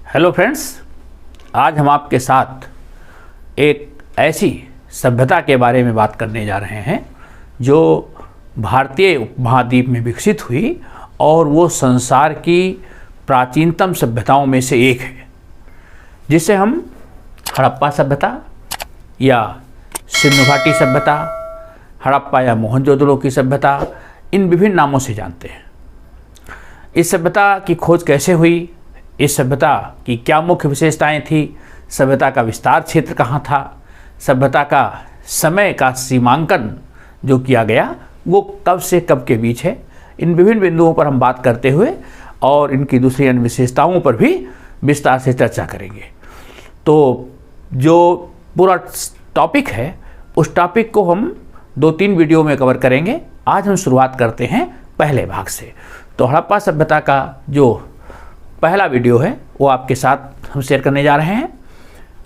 Hello friends, आज हम आपके साथ एक ऐसी सभ्यता के बारे में बात करने जा रहे हैं जो भारतीय उपमहाद्वीप में विकसित हुई और वो संसार की प्राचीनतम सभ्यताओं में से एक है, जिसे हम हड़प्पा सभ्यता या सिंधु घाटी सभ्यता, हड़प्पा या मोहनजोदड़ो की सभ्यता, इन विभिन्न नामों से जानते हैं। इस सभ्यता की खोज कैसे हुई, इस सभ्यता की क्या मुख्य विशेषताएं थी, सभ्यता का विस्तार क्षेत्र कहाँ था, सभ्यता का समय का सीमांकन जो किया गया वो कब से कब के बीच है, इन विभिन्न बिंदुओं पर हम बात करते हुए और इनकी दूसरी अन्य विशेषताओं पर भी विस्तार से चर्चा करेंगे। तो जो पूरा टॉपिक है उस टॉपिक को हम 2-3 वीडियो में कवर करेंगे। आज हम शुरुआत करते हैं पहले भाग से। तो हड़प्पा सभ्यता का जो पहला वीडियो है वो आपके साथ हम शेयर करने जा रहे हैं।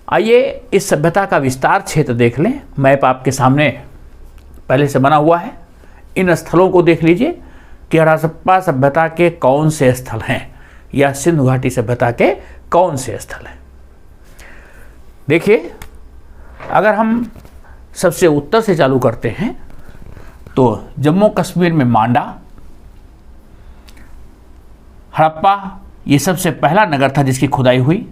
आइए इस सभ्यता का विस्तार क्षेत्र देख लें। मैप आपके सामने पहले से बना हुआ है। इन स्थलों को देख लीजिए कि हड़प्पा सभ्यता के कौन से स्थल हैं या सिंधु घाटी सभ्यता के कौन से स्थल हैं। देखिए, अगर हम सबसे उत्तर से चालू करते हैं तो जम्मू कश्मीर में मांडा, हड़प्पा ये सबसे पहला नगर था जिसकी खुदाई हुई।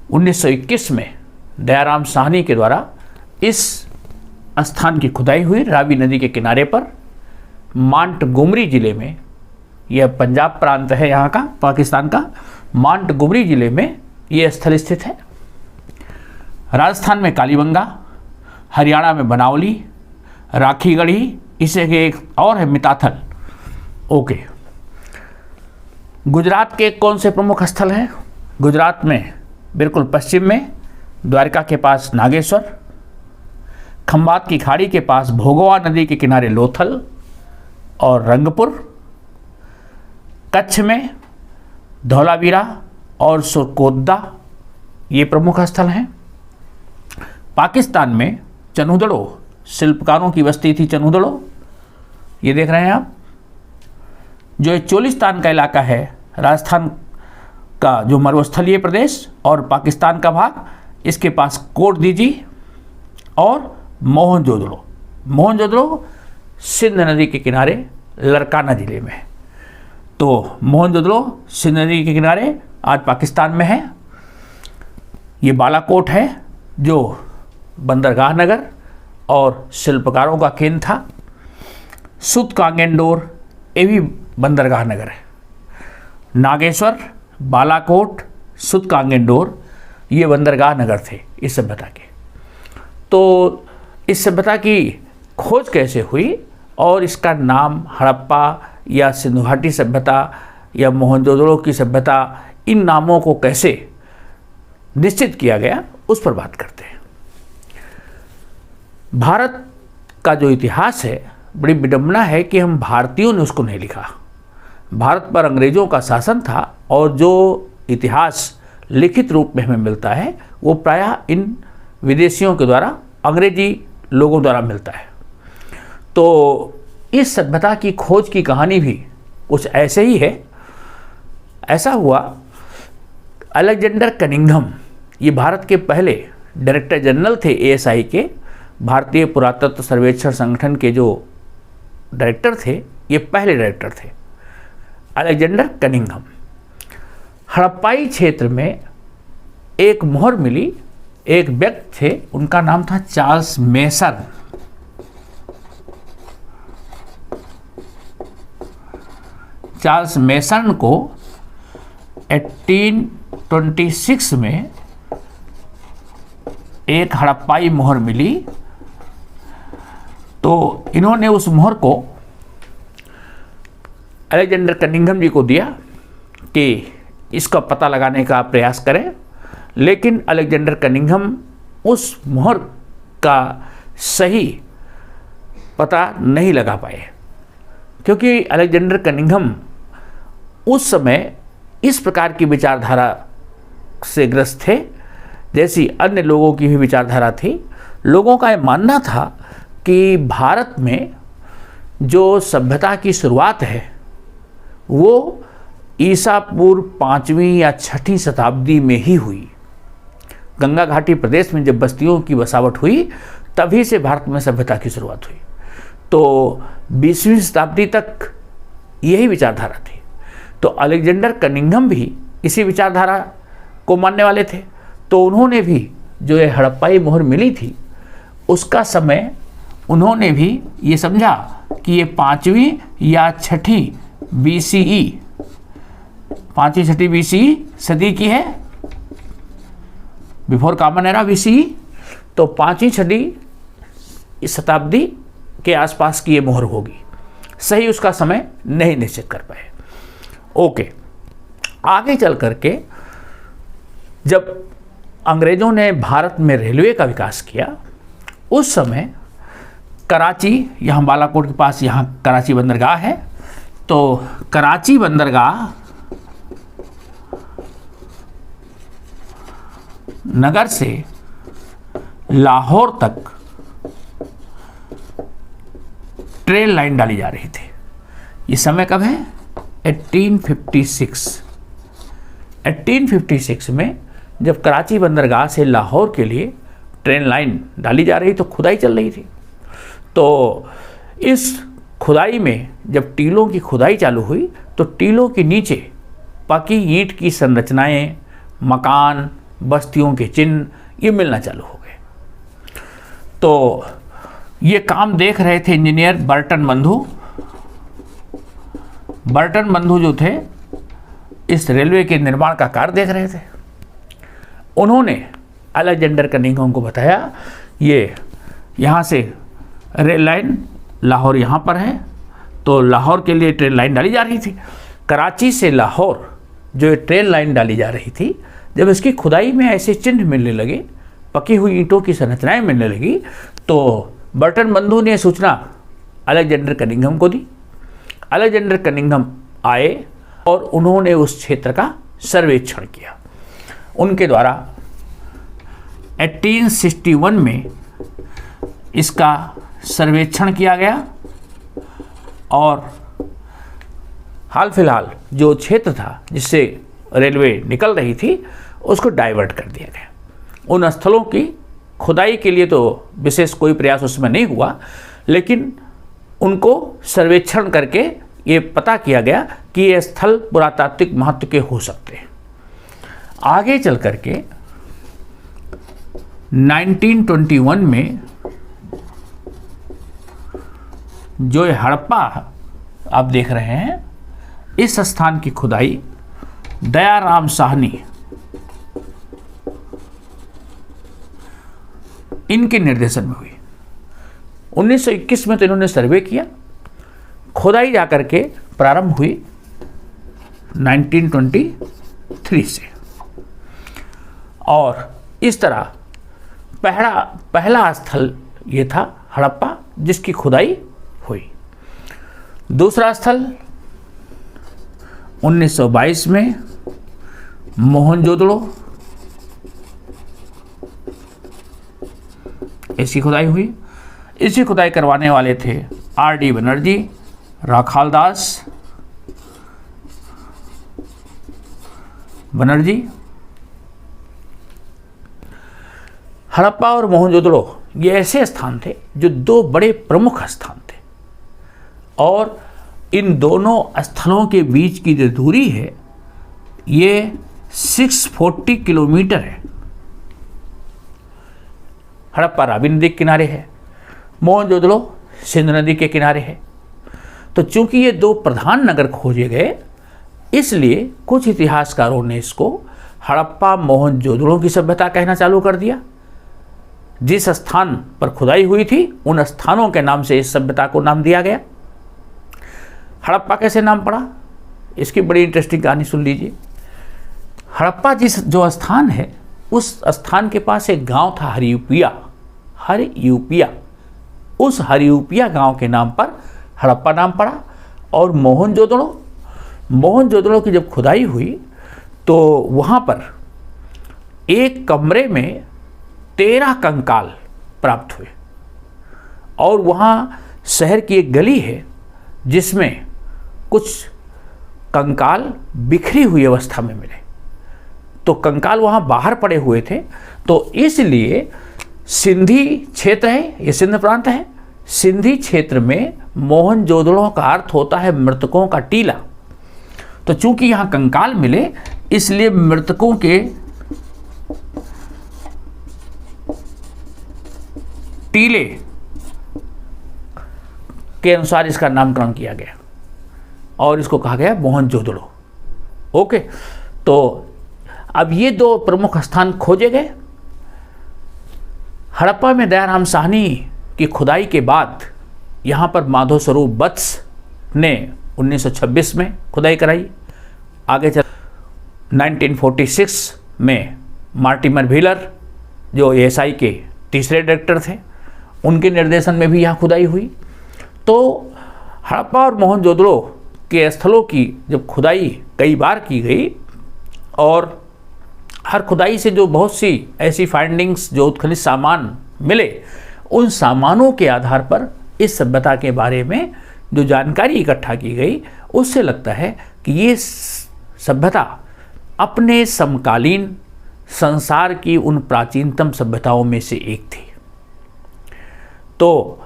1921 में दयाराम साहनी के द्वारा इस स्थान की खुदाई हुई रावी नदी के किनारे पर मांटगोमरी जिले में। यह पंजाब प्रांत है यहाँ का, पाकिस्तान का। मांटगोमरी जिले में यह स्थल स्थित है। राजस्थान में कालीबंगा, हरियाणा में बनावली, राखीगढ़ी, इसे एक और है मिताथल। ओके, गुजरात के कौन से प्रमुख स्थल हैं? गुजरात में बिल्कुल पश्चिम में द्वारका के पास नागेश्वर, खंबात की खाड़ी के पास भोगवा नदी के किनारे लोथल और रंगपुर, कच्छ में धौलावीरा और सुरकोतदा, ये प्रमुख स्थल हैं। पाकिस्तान में चनूदड़ो, शिल्पकारों की बस्ती थी चनूदड़ो, ये देख रहे हैं आप। जो चोलिस्तान का इलाका है, राजस्थान का जो मरुस्थलीय प्रदेश और पाकिस्तान का भाग, इसके पास कोट दीजी और मोहनजोदड़ो। मोहनजोदड़ो सिंध नदी के किनारे लरकाना जिले में है। तो मोहनजोदड़ो सिंध नदी के किनारे आज पाकिस्तान में है। ये बालाकोट है जो बंदरगाह नगर और शिल्पकारों का केंद्र था। सूतकांगेंडोर ये भी बंदरगाह नगर है। नागेश्वर, बालाकोट, सूतकांगेंडोर ये बंदरगाह नगर थे इस सभ्यता के। तो इस सभ्यता की खोज कैसे हुई और इसका नाम हड़प्पा या सिंधु घाटी सभ्यता या मोहनजोदड़ो की सभ्यता, इन नामों को कैसे निश्चित किया गया उस पर बात करते हैं। भारत का जो इतिहास है, बड़ी विडंबना है कि हम भारतीयों ने उसको नहीं लिखा। भारत पर अंग्रेज़ों का शासन था और जो इतिहास लिखित रूप में हमें मिलता है वो प्रायः इन विदेशियों के द्वारा, अंग्रेजी लोगों द्वारा मिलता है। तो इस सभ्यता की खोज की कहानी भी कुछ ऐसे ही है। ऐसा हुआ, अलेक्जेंडर कनिंघम, ये भारत के पहले डायरेक्टर जनरल थे ASI के, भारतीय पुरातत्व सर्वेक्षण संगठन के जो डायरेक्टर थे, ये पहले डायरेक्टर थे, अलेक्जेंडर कनिंघम। हड़प्पाई क्षेत्र में एक मोहर मिली, एक व्यक्ति थे, उनका नाम था चार्ल्स मेसन। चार्ल्स मेसन को 1826 में एक हड़प्पाई मोहर मिली। तो इन्होंने उस मोहर को अलेक्जेंडर कनिंघम जी को दिया कि इसका पता लगाने का प्रयास करें, लेकिन अलेक्जेंडर कनिंघम उस मोहर का सही पता नहीं लगा पाए, क्योंकि अलेक्जेंडर कनिंघम उस समय इस प्रकार की विचारधारा से ग्रस्त थे जैसी अन्य लोगों की भी विचारधारा थी। लोगों का यह मानना था कि भारत में जो सभ्यता की शुरुआत है वो ईसा पूर्व 5वीं या 6ठी शताब्दी में ही हुई। गंगा घाटी प्रदेश में जब बस्तियों की बसावट हुई तभी से भारत में सभ्यता की शुरुआत हुई। तो 20वीं शताब्दी तक यही विचारधारा थी। तो अलेक्जेंडर कनिंघम भी इसी विचारधारा को मानने वाले थे। तो उन्होंने भी जो ये हड़प्पाई मोहर मिली थी उसका समय उन्होंने भी ये समझा कि ये 5वीं या 6ठी BCE 5वीं 6ठी BCE सदी की है, बिफोर कॉमन एरा BCE। तो 5वीं 6ठी शताब्दी के आसपास की ये मोहर होगी। सही उसका समय नहीं निश्चित कर पाए। ओके, आगे चल करके जब अंग्रेजों ने भारत में रेलवे का विकास किया उस समय कराची, यहाँ बालाकोट के पास यहाँ कराची बंदरगाह है, तो कराची बंदरगाह नगर से लाहौर तक ट्रेन लाइन डाली जा रही थी। ये समय कब है? 1856। 1856 में जब कराची बंदरगाह से लाहौर के लिए ट्रेन लाइन डाली जा रही तो खुदाई चल रही थी। तो इस खुदाई में जब टीलों की खुदाई चालू हुई तो टीलों के नीचे पकी ईंट की संरचनाएं, मकान, बस्तियों के चिन्ह ये मिलना चालू हो गए। तो ये काम देख रहे थे इंजीनियर बर्टन बंधु। बर्टन बंधु जो थे इस रेलवे के निर्माण का कार्य देख रहे थे। उन्होंने अलेक्जेंडर कनिंघम को बताया ये यहाँ से रेल लाइन लाहौर यहाँ पर है, तो लाहौर के लिए ट्रेन लाइन डाली जा रही थी। कराची से लाहौर जो ट्रेन लाइन डाली जा रही थी, जब इसकी खुदाई में ऐसे चिन्ह मिलने लगे, पकी हुई ईंटों की संरचनाएं मिलने लगी, तो बर्टन बंधु ने सूचना अलेक्जेंडर कनिंघम को दी। अलेक्जेंडर कनिंघम आए और उन्होंने उस क्षेत्र का सर्वेक्षण किया। उनके द्वारा 1861 में इसका सर्वेक्षण किया गया और हाल फिलहाल जो क्षेत्र था जिससे रेलवे निकल रही थी उसको डाइवर्ट कर दिया गया। उन स्थलों की खुदाई के लिए तो विशेष कोई प्रयास उसमें नहीं हुआ, लेकिन उनको सर्वेक्षण करके ये पता किया गया कि ये स्थल पुरातात्विक महत्व के हो सकते हैं। आगे चल करके 1921 में जो ये हड़प्पा आप देख रहे हैं, इस स्थान की खुदाई दयाराम साहनी इनके निर्देशन में हुई। 1921 में तो इन्होंने सर्वे किया, खुदाई जाकर के प्रारंभ हुई 1923 से, और इस तरह पहला स्थल ये था हड़प्पा जिसकी खुदाई हुई। दूसरा स्थल 1922 में मोहनजोदड़ो, इसकी खुदाई हुई। इसी खुदाई करवाने वाले थे R.D. बनर्जी, राखालदास बनर्जी। हड़प्पा और मोहनजोदड़ो ये ऐसे स्थान थे जो दो बड़े प्रमुख स्थान थे, और इन दोनों स्थलों के बीच की जो दूरी है ये 640 किलोमीटर है। हड़प्पा रावी नदी के किनारे है, मोहनजोदड़ो सिंध नदी के किनारे है। तो चूंकि ये दो प्रधान नगर खोजे गए, इसलिए कुछ इतिहासकारों ने इसको हड़प्पा मोहनजोदड़ो की सभ्यता कहना चालू कर दिया। जिस स्थान पर खुदाई हुई थी उन स्थानों के नाम से इस सभ्यता को नाम दिया गया। हड़प्पा कैसे नाम पड़ा, इसकी बड़ी इंटरेस्टिंग कहानी सुन लीजिए। हड़प्पा जो स्थान है, उस स्थान के पास एक गांव था हरियूपिया। उस हरियूपिया गांव के नाम पर हड़प्पा नाम पड़ा। और मोहनजोदड़ो की जब खुदाई हुई तो वहाँ पर एक कमरे में 13 कंकाल प्राप्त हुए, और वहाँ शहर की एक गली है जिसमें कुछ कंकाल बिखरी हुई अवस्था में मिले। तो कंकाल वहाँ बाहर पड़े हुए थे, तो इसलिए सिंधी क्षेत्र है, ये सिंध प्रांत है, सिंधी क्षेत्र में मोहनजोदड़ो का अर्थ होता है मृतकों का टीला। तो चूंकि यहाँ कंकाल मिले इसलिए मृतकों के टीले के अनुसार इसका नामकरण किया गया और इसको कहा गया मोहनजोदड़ो। ओके, तो अब ये दो प्रमुख स्थान खोजे गए। हड़प्पा में दयाराम साहनी की खुदाई के बाद यहाँ पर माधव स्वरूप वत्स ने 1926 में खुदाई कराई। आगे चल 1946 में मार्टिमर व्हीलर जो एएसआई के तीसरे डायरेक्टर थे, उनके निर्देशन में भी यहाँ खुदाई हुई। तो हड़प्पा और मोहनजोदड़ो के स्थलों की जब खुदाई कई बार की गई और हर खुदाई से जो बहुत सी ऐसी फाइंडिंग्स, जो उत्खनिज सामान मिले, उन सामानों के आधार पर इस सभ्यता के बारे में जो जानकारी इकट्ठा की गई, उससे लगता है कि ये सभ्यता अपने समकालीन संसार की उन प्राचीनतम सभ्यताओं में से एक थी। तो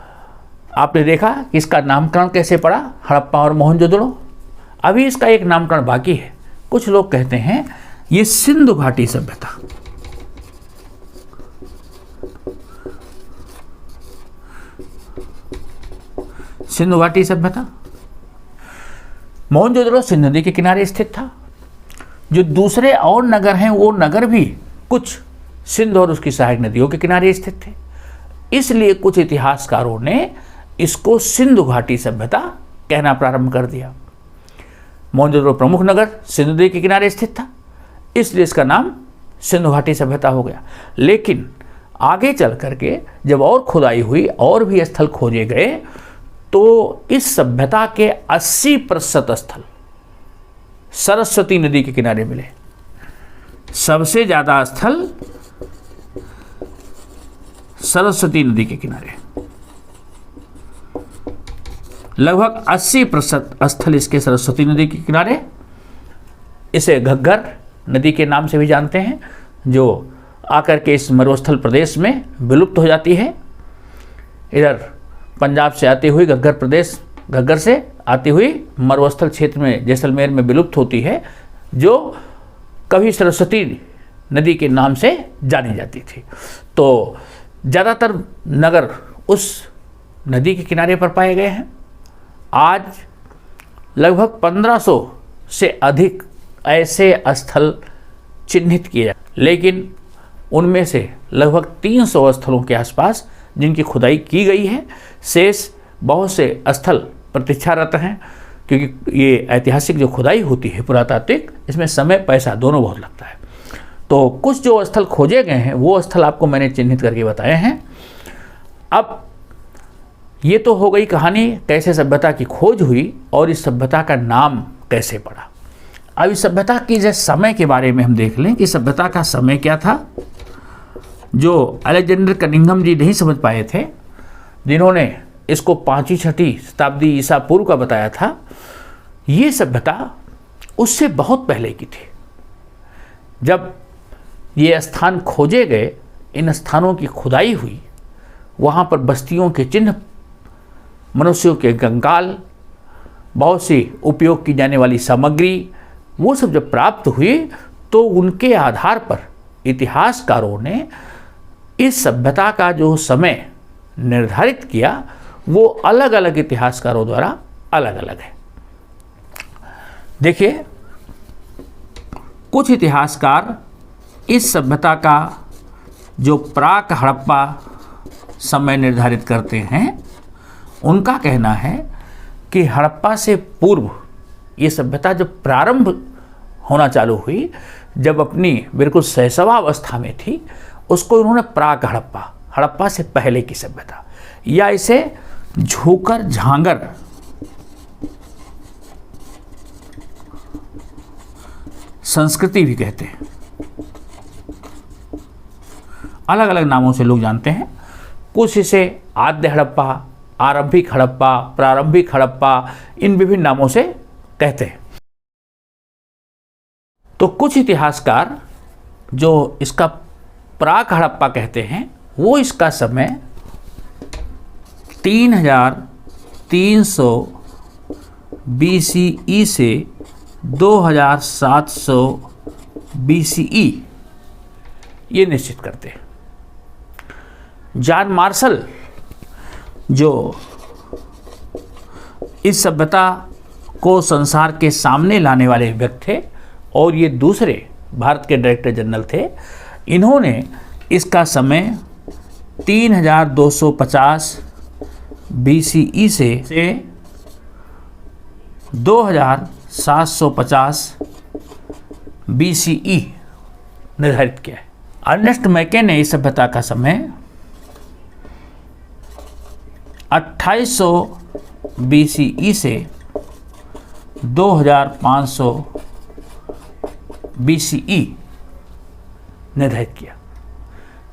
आपने देखा कि इसका नामकरण कैसे पड़ा, हड़प्पा और मोहनजोदड़ो। अभी इसका एक नामकरण बाकी है। कुछ लोग कहते हैं ये सिंधु घाटी सभ्यता, सिंधु घाटी सभ्यता। मोहनजोदड़ो सिंधु नदी के किनारे स्थित था। जो दूसरे और नगर हैं वो नगर भी कुछ सिंध और उसकी सहायक नदियों के किनारे स्थित थे। इसलिए कुछ इतिहासकारों ने इसको सिंधु घाटी सभ्यता कहना प्रारंभ कर दिया। मोहनजोदड़ो प्रमुख नगर सिंधु नदी के किनारे स्थित था, इसलिए इसका नाम सिंधु घाटी सभ्यता हो गया। लेकिन आगे चल करके जब और खुदाई हुई और भी स्थल खोजे गए तो इस सभ्यता के 80% स्थल सरस्वती नदी के किनारे मिले। सबसे ज़्यादा स्थल सरस्वती नदी के किनारे, लगभग 80% स्थल इसके सरस्वती नदी के किनारे। इसे घग्गर नदी के नाम से भी जानते हैं, जो आकर के इस मरुस्थल प्रदेश में विलुप्त हो जाती है। इधर पंजाब से आती हुई घग्गर प्रदेश, घग्गर से आती हुई मरुस्थल क्षेत्र में जैसलमेर में विलुप्त होती है, जो कभी सरस्वती नदी के नाम से जानी जाती थी। तो ज़्यादातर नगर उस नदी के किनारे पर पाए गए हैं। आज लगभग 1500 से अधिक ऐसे स्थल चिन्हित किए जाए, लेकिन उनमें से लगभग 300 स्थलों के आसपास जिनकी खुदाई की गई है, शेष बहुत से स्थल प्रतीक्षारत हैं, क्योंकि ये ऐतिहासिक जो खुदाई होती है पुरातात्विक, इसमें समय पैसा दोनों बहुत लगता है। तो कुछ जो स्थल खोजे गए हैं वो स्थल आपको मैंने चिन्हित करके बताए हैं। अब ये तो हो गई कहानी कैसे सभ्यता की खोज हुई और इस सभ्यता का नाम कैसे पड़ा। अब इस सभ्यता की जो समय के बारे में हम देख लें कि सभ्यता का समय क्या था, जो अलेक्जेंडर कनिंघम जी नहीं समझ पाए थे, जिन्होंने इसको 5वीं-6वीं शताब्दी ईसा पूर्व का बताया था। ये सभ्यता उससे बहुत पहले की थी। जब ये स्थान खोजे गए, इन स्थानों की खुदाई हुई, वहाँ पर बस्तियों के चिन्ह, मनुष्यों के कंकाल, बहुत सी उपयोग की जाने वाली सामग्री, वो सब जब प्राप्त हुई तो उनके आधार पर इतिहासकारों ने इस सभ्यता का जो समय निर्धारित किया वो अलग अलग इतिहासकारों द्वारा अलग अलग है। देखिए, कुछ इतिहासकार इस सभ्यता का जो प्राक हड़प्पा समय निर्धारित करते हैं, उनका कहना है कि हड़प्पा से पूर्व ये सभ्यता जब प्रारंभ होना चालू हुई, जब अपनी बिल्कुल शैशवावस्था में थी, उसको उन्होंने प्राक हड़प्पा, हड़प्पा से पहले की सभ्यता, या इसे झोकर झांगर संस्कृति भी कहते हैं। अलग अलग नामों से लोग जानते हैं। कुछ इसे आद्य हड़प्पा आरंभिक हड़प्पा, प्रारंभिक हड़प्पा, इन विभिन्न नामों से कहते हैं। तो कुछ इतिहासकार जो इसका प्राक हड़प्पा कहते हैं, वो इसका समय 3300 BCE से 2700 BCE ये निश्चित करते हैं। जॉन मार्शल जो इस सभ्यता को संसार के सामने लाने वाले व्यक्ति थे और ये दूसरे भारत के डायरेक्टर जनरल थे, इन्होंने इसका समय 3250 BCE से 2750 BCE निर्धारित किया है। अर्नेस्ट मैके ने इस सभ्यता का समय 2800 BCE से 2500 BCE निर्धारित किया।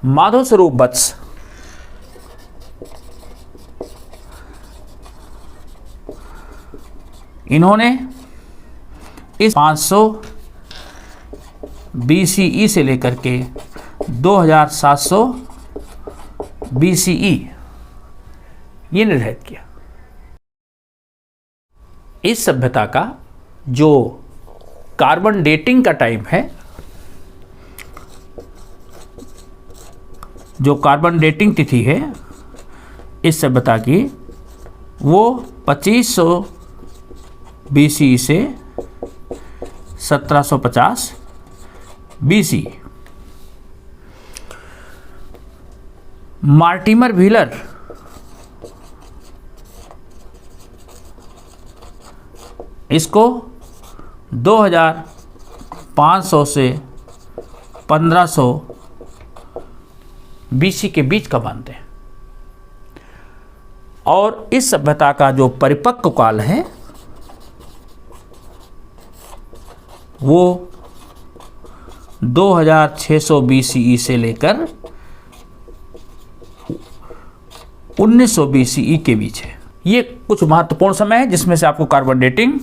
माधव स्वरूप वत्स इन्होंने इस 500 BCE से लेकर के 2700 BCE ये निर्धारित किया। इस सभ्यता का जो कार्बन डेटिंग का टाइम है, जो कार्बन डेटिंग तिथि है इस सभ्यता की, वो 2500 BCE से 1750 BCE। मार्टिमर व्हीलर इसको 2500 से 1500 BC के बीच का मानते हैं। और इस सभ्यता का जो परिपक्व काल है वो 2600 BCE से लेकर 1900 BCE के बीच है। ये कुछ महत्वपूर्ण समय है जिसमें से आपको कार्बन डेटिंग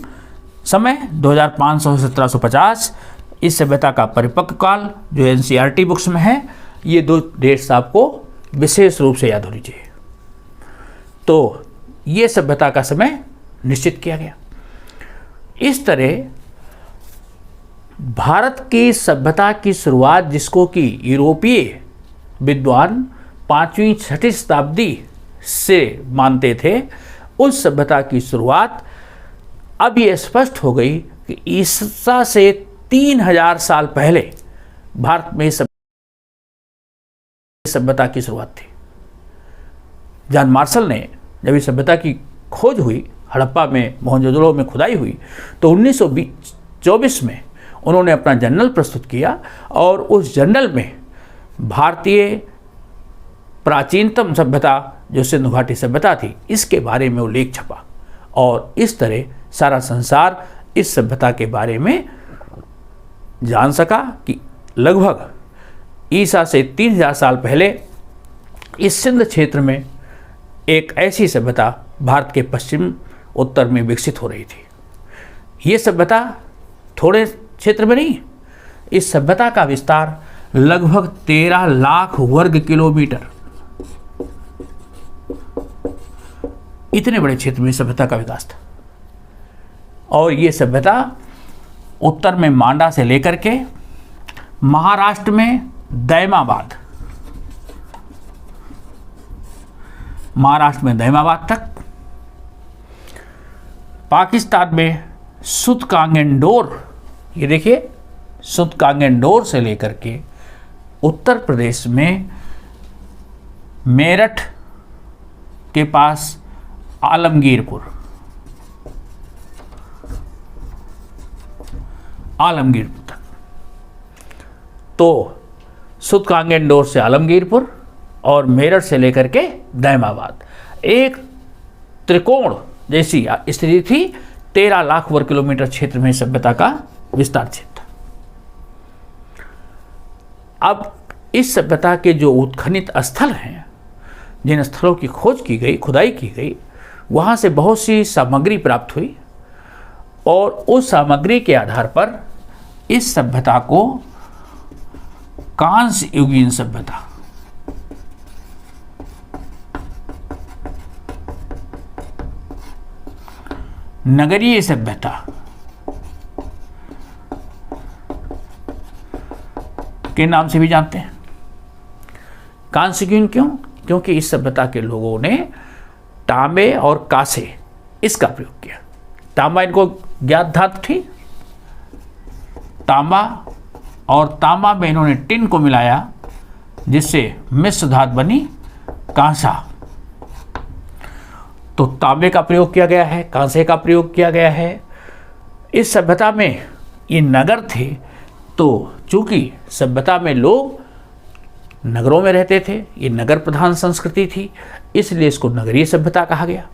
समय 2500 से 1750, इस सभ्यता का परिपक्व काल जो NCERT बुक्स में है, ये दो डेट्स आपको विशेष रूप से याद होनी चाहिए। तो ये सभ्यता का समय निश्चित किया गया। इस तरह भारत की सभ्यता की शुरुआत, जिसको कि यूरोपीय विद्वान 5वीं 6वीं शताब्दी से मानते थे, उस सभ्यता की शुरुआत अब ये स्पष्ट हो गई कि ईसा से 3000 साल पहले भारत में सभ्यता की शुरुआत थी। जॉन मार्शल ने जब इस सभ्यता की खोज हुई, हड़प्पा में, मोहनजोदड़ो में खुदाई हुई, तो 1924 में उन्होंने अपना जर्नल प्रस्तुत किया और उस जर्नल में भारतीय प्राचीनतम सभ्यता जो सिंधु घाटी सभ्यता थी, इसके बारे में उल्लेख छपा और इस तरह सारा संसार इस सभ्यता के बारे में जान सका कि लगभग ईसा से 3000 साल पहले इस सिंध क्षेत्र में एक ऐसी सभ्यता भारत के पश्चिम उत्तर में विकसित हो रही थी। ये सभ्यता थोड़े क्षेत्र में नहीं, इस सभ्यता का विस्तार लगभग 13 लाख वर्ग किलोमीटर, इतने बड़े क्षेत्र में सभ्यता का विकास था। और ये सभ्यता उत्तर में मांडा से लेकर के महाराष्ट्र में दैमाबाद, तक, पाकिस्तान में सुतकांगेंडोर, ये देखिए सुतकांगेंडोर से लेकर के उत्तर प्रदेश में मेरठ के पास आलमगीरपुर तक। तो सुतकांगेंडोर से आलमगीरपुर और मेरठ से लेकर के दैमाबाद, एक त्रिकोण जैसी स्थिति थी। 13 लाख वर्ग किलोमीटर क्षेत्र में सभ्यता का विस्तार क्षेत्र। अब इस सभ्यता के जो उत्खनित स्थल हैं, जिन स्थलों की खोज की गई, खुदाई की गई, वहाँ से बहुत सी सामग्री प्राप्त हुई और उस सामग्री के आधार पर इस सभ्यता को कांस्य युगीन सभ्यता, नगरीय सभ्यता के नाम से भी जानते हैं। कांस्य युगीन क्यों? क्योंकि इस सभ्यता के लोगों ने तांबे और कांसे इसका प्रयोग किया। तांबा इनको ज्ञात धातु थी, तांबा और तांबा में इन्होंने टिन को मिलाया जिससे मिश्र धातु बनी कांसा। तो तांबे का प्रयोग किया गया है, कांसे का प्रयोग किया गया है। इस सभ्यता में ये नगर थे, तो चूंकि सभ्यता में लोग नगरों में रहते थे, ये नगर प्रधान संस्कृति थी, इसलिए इसको नगरीय सभ्यता कहा गया।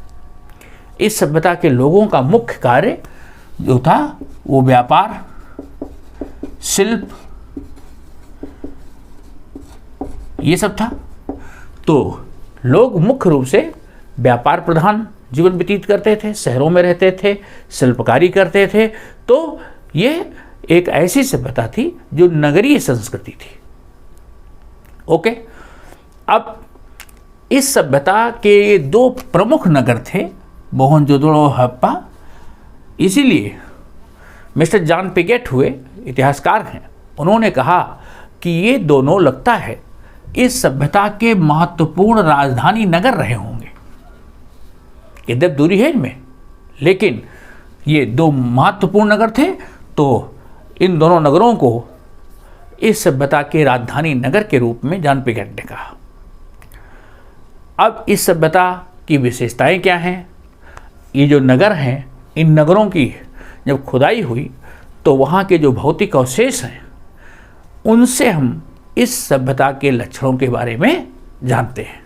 इस सभ्यता के लोगों का मुख्य कार्य जो था वो व्यापार, शिल्प, ये सब था। तो लोग मुख्य रूप से व्यापार प्रधान जीवन व्यतीत करते थे, शहरों में रहते थे, शिल्पकारी करते थे। तो ये एक ऐसी सभ्यता थी जो नगरीय संस्कृति थी। ओके, अब इस सभ्यता के दो प्रमुख नगर थे, मोहनजोदड़ो और हड़प्पा। इसीलिए मिस्टर जॉन पिगेट हुए इतिहासकार हैं, उन्होंने कहा कि ये दोनों लगता है इस सभ्यता के महत्वपूर्ण राजधानी नगर रहे होंगे। यद्यपि दूरी है इनमें, लेकिन ये दो महत्वपूर्ण नगर थे, तो इन दोनों नगरों को इस सभ्यता के राजधानी नगर के रूप में जॉन पिगेट ने कहा। अब इस सभ्यता की विशेषताएं क्या हैं? ये जो नगर हैं, इन नगरों की जब खुदाई हुई तो वहाँ के जो भौतिक अवशेष हैं उनसे हम इस सभ्यता के लक्षणों के बारे में जानते हैं।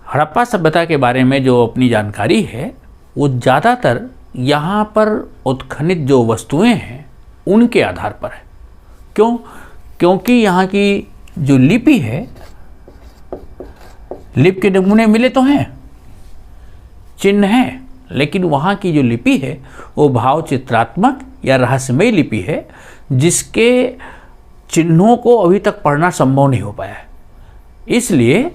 हड़प्पा सभ्यता के बारे में जो अपनी जानकारी है वो ज़्यादातर यहाँ पर उत्खनित जो वस्तुएं हैं उनके आधार पर है। क्यों? क्योंकि यहाँ की जो लिपि है, लिपि के नमूने मिले तो हैं, चिन्ह हैं, लेकिन वहाँ की जो लिपि है वो भाव चित्रात्मक या रहस्यमय लिपि है, जिसके चिन्हों को अभी तक पढ़ना संभव नहीं हो पाया है। इसलिए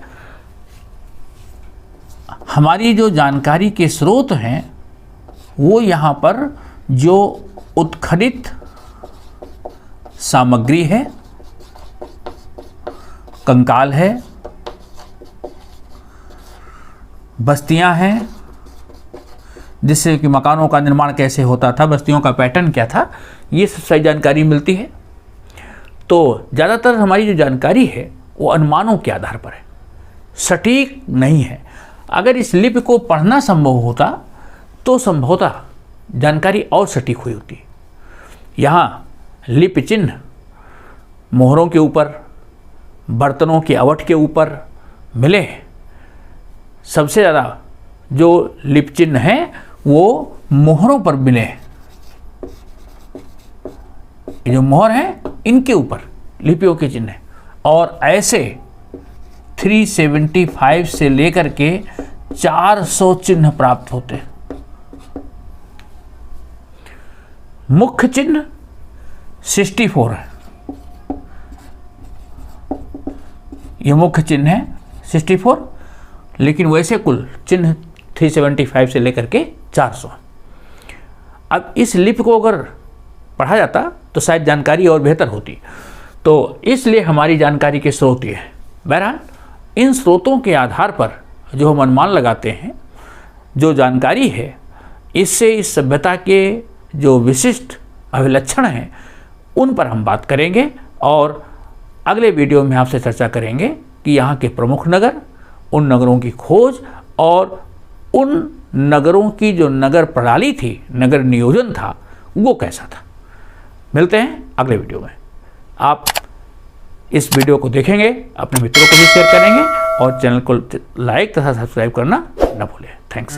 हमारी जो जानकारी के स्रोत हैं वो यहाँ पर जो उत्खनित सामग्री है, कंकाल है, बस्तियां हैं, जिससे कि मकानों का निर्माण कैसे होता था, बस्तियों का पैटर्न क्या था, ये सब सारी जानकारी मिलती है। तो ज़्यादातर हमारी जो जानकारी है वो अनुमानों के आधार पर है, सटीक नहीं है। अगर इस लिपि को पढ़ना संभव होता तो संभवतः जानकारी और सटीक हुई होती। यहाँ लिपि चिन्ह मोहरों के ऊपर, बर्तनों के अवट के ऊपर मिले। सबसे ज़्यादा जो लिपि चिन्ह हैं वो मोहरों पर मिले। ये जो मोहर हैं इनके ऊपर लिपियों के चिन्ह हैं, और ऐसे 375 से लेकर के 400 चिन्ह प्राप्त होते हैं। मुख्य चिन्ह 64 है, ये मुख्य चिन्ह है 64, लेकिन वैसे कुल चिन्ह 375 से लेकर के 400। अब इस लिपि को अगर पढ़ा जाता तो शायद जानकारी और बेहतर होती। तो इसलिए हमारी जानकारी के स्रोत ये हैं। बहरहाल इन स्रोतों के आधार पर जो हम अनुमान लगाते हैं, जो जानकारी है, इससे इस सभ्यता के जो विशिष्ट अभिलक्षण हैं उन पर हम बात करेंगे, और अगले वीडियो में आपसे चर्चा करेंगे कि यहाँ के प्रमुख नगर, उन नगरों की खोज और उन नगरों की जो नगर प्रणाली थी, नगर नियोजन था, वो कैसा था। मिलते हैं अगले वीडियो में। आप इस वीडियो को देखेंगे, अपने मित्रों को भी शेयर करेंगे और चैनल को लाइक तथा सब्सक्राइब करना न भूलें। थैंक्स।